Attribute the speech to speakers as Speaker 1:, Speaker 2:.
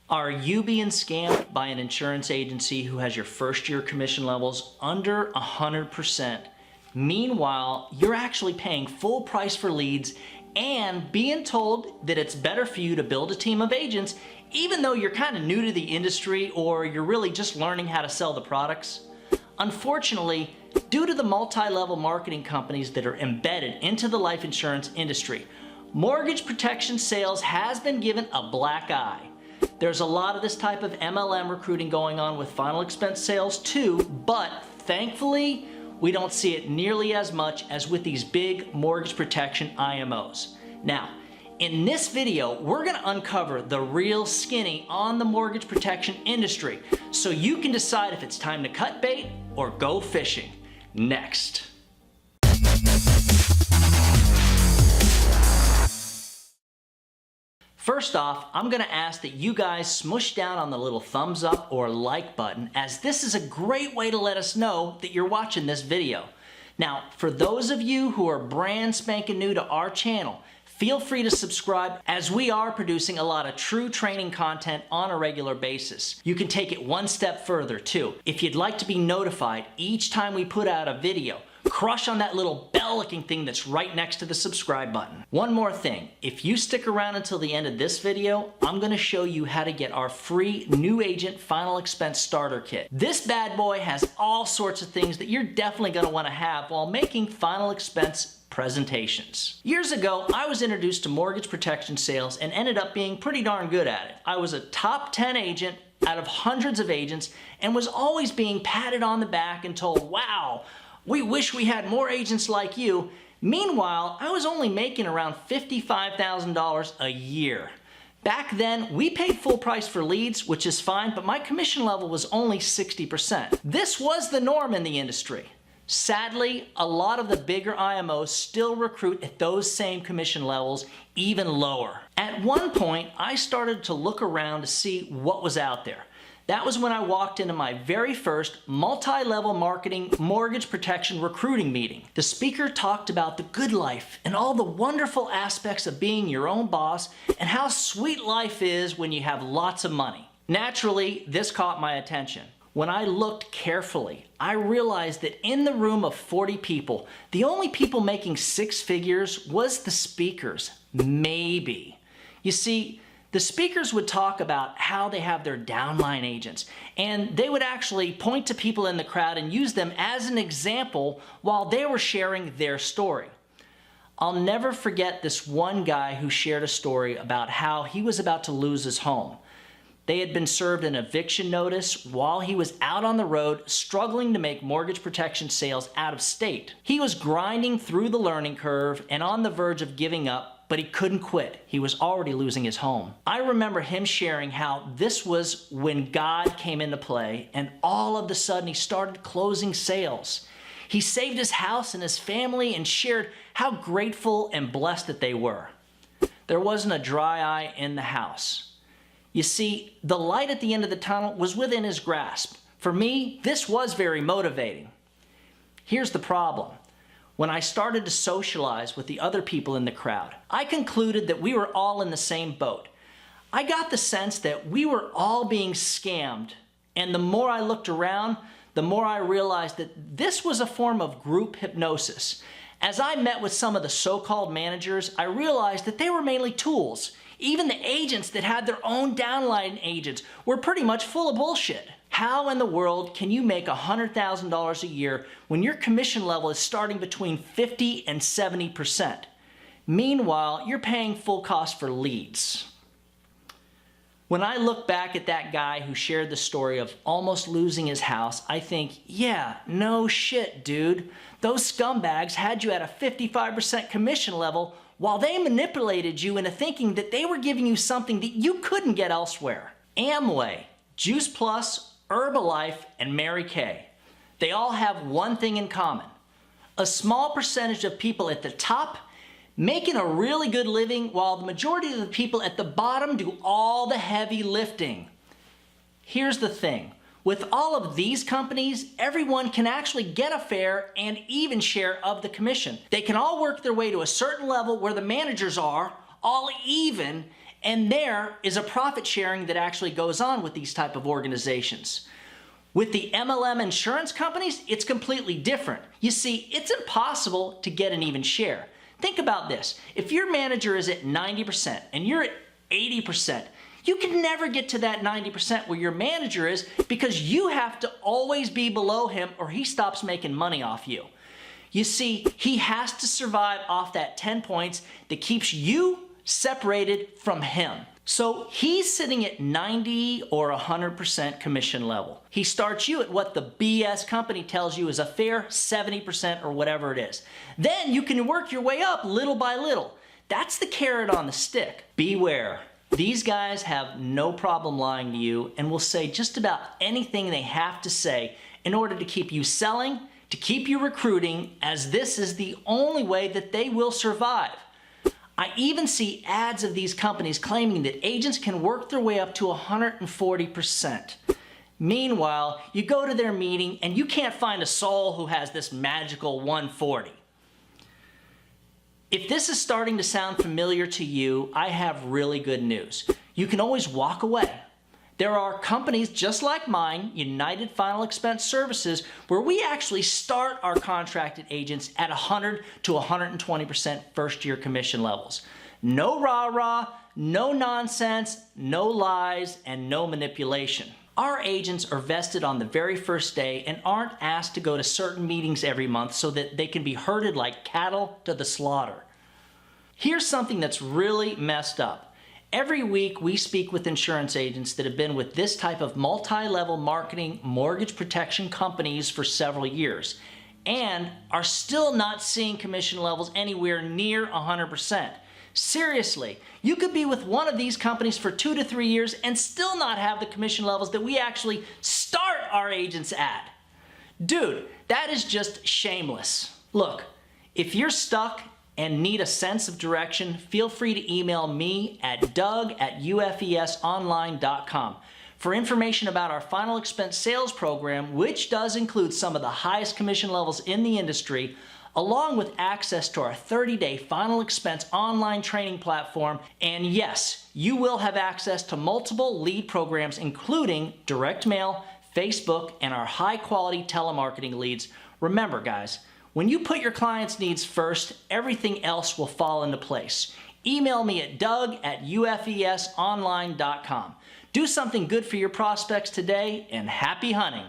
Speaker 1: Are you being scammed by an insurance agency who has your first year commission levels under 100%? Meanwhile, you're actually paying full price for leads and being told that it's better for you to build a team of agents even though you're kind of new to the industry or you're really just learning how to sell the products? Unfortunately, due to the multi-level marketing companies that are embedded into the life insurance industry, mortgage protection sales has been given a black eye. There's a lot of this type of MLM recruiting going on with final expense sales too, but thankfully, we don't see it nearly as much as with these big mortgage protection IMOs. Now, in this video, we're going to uncover the real skinny on the mortgage protection industry so you can decide if it's time to cut bait or go fishing. Next. First off, I'm going to ask that you guys smush down on the little thumbs up or like button, as this is a great way to let us know that you're watching this video. Now, for those of you who are brand spanking new to our channel, feel free to subscribe, as we are producing a lot of true training content on a regular basis. You can take it one step further too. If you'd like to be notified each time we put out a video, crush on that little bell looking thing that's right next to the subscribe button. One more thing, if you stick around until the end of this video, I'm going to show you how to get our free new agent final expense starter kit. This bad boy has all sorts of things that you're definitely going to want to have while making final expense presentations. Years ago, I was introduced to mortgage protection sales and ended up being pretty darn good at it. I was a top 10 agent out of hundreds of agents and was always being patted on the back and told, wow, we wish we had more agents like you. Meanwhile, I was only making around $55,000 a year. Back then, we paid full price for leads, which is fine, but my commission level was only 60%. This was the norm in the industry. Sadly, a lot of the bigger IMOs still recruit at those same commission levels, even lower. At one point, I started to look around to see what was out there. That was when I walked into my very first multi-level marketing mortgage protection recruiting meeting. The speaker talked about the good life and all the wonderful aspects of being your own boss and how sweet life is when you have lots of money. Naturally, this caught my attention. When I looked carefully, I realized that in the room of 40 people, the only people making six figures was the speakers. Maybe. You see, the speakers would talk about how they have their downline agents, and they would actually point to people in the crowd and use them as an example while they were sharing their story. I'll never forget this one guy who shared a story about how he was about to lose his home. They had been served an eviction notice while he was out on the road struggling to make mortgage protection sales out of state. He was grinding through the learning curve and on the verge of giving up, but he couldn't quit. He was already losing his home. I remember him sharing how this was when God came into play and all of a sudden he started closing sales. He saved his house and his family and shared how grateful and blessed that they were. There wasn't a dry eye in the house. You see, the light at the end of the tunnel was within his grasp. For me, this was very motivating. Here's the problem. When I started to socialize with the other people in the crowd, I concluded that we were all in the same boat. I got the sense that we were all being scammed, and the more I looked around, the more I realized that this was a form of group hypnosis. As I met with some of the so-called managers, I realized that they were mainly tools. Even the agents that had their own downline agents were pretty much full of bullshit. How in the world can you make $100,000 a year when your commission level is starting between 50 and 70%? Meanwhile, you're paying full cost for leads. When I look back at that guy who shared the story of almost losing his house, I think, yeah, no shit, dude. Those scumbags had you at a 55% commission level while they manipulated you into thinking that they were giving you something that you couldn't get elsewhere. Amway, Juice Plus, Herbalife, and Mary Kay. They all have one thing in common. A small percentage of people at the top making a really good living while the majority of the people at the bottom do all the heavy lifting. Here's the thing. With all of these companies, everyone can actually get a fair and even share of the commission. They can all work their way to a certain level where the managers are all even, And there is a profit sharing that actually goes on with these type of organizations. With the MLM insurance companies, it's completely different. You see, it's impossible to get an even share. Think about this. If your manager is at 90% and you're at 80%, you can never get to that 90% where your manager is, because you have to always be below him or he stops making money off you. You see, he has to survive off that 10 points that keeps you separated from him. So he's sitting at 90 or 100% commission level. He starts you at what the BS company tells you is a fair 70% or whatever it is. Then you can work your way up little by little. That's the carrot on the stick. Beware. These guys have no problem lying to you and will say just about anything they have to say in order to keep you selling, to keep you recruiting, as this is the only way that they will survive. I even see ads of these companies claiming that agents can work their way up to 140%. Meanwhile, you go to their meeting and you can't find a soul who has this magical 140. If this is starting to sound familiar to you, I have really good news. You can always walk away. There are companies just like mine, United Final Expense Services, where we actually start our contracted agents at 100 to 120% first year commission levels. No rah-rah, no nonsense, no lies, and no manipulation. Our agents are vested on the very first day and aren't asked to go to certain meetings every month so that they can be herded like cattle to the slaughter. Here's something that's really messed up. Every week we speak with insurance agents that have been with this type of multi-level marketing mortgage protection companies for several years and are still not seeing commission levels anywhere near 100%. Seriously, you could be with one of these companies for 2 to 3 years and still not have the commission levels that we actually start our agents at. Dude, that is just shameless. Look, if you're stuck and need a sense of direction, feel free to email me at doug@ufesonline.com for information about our final expense sales program, which does include some of the highest commission levels in the industry, along with access to our 30-day final expense online training platform. And yes, you will have access to multiple lead programs, including direct mail, Facebook, and our high-quality telemarketing leads. Remember, guys, when you put your clients' needs first, everything else will fall into place. Email me at doug@ufesonline.com. Do something good for your prospects today, and happy hunting.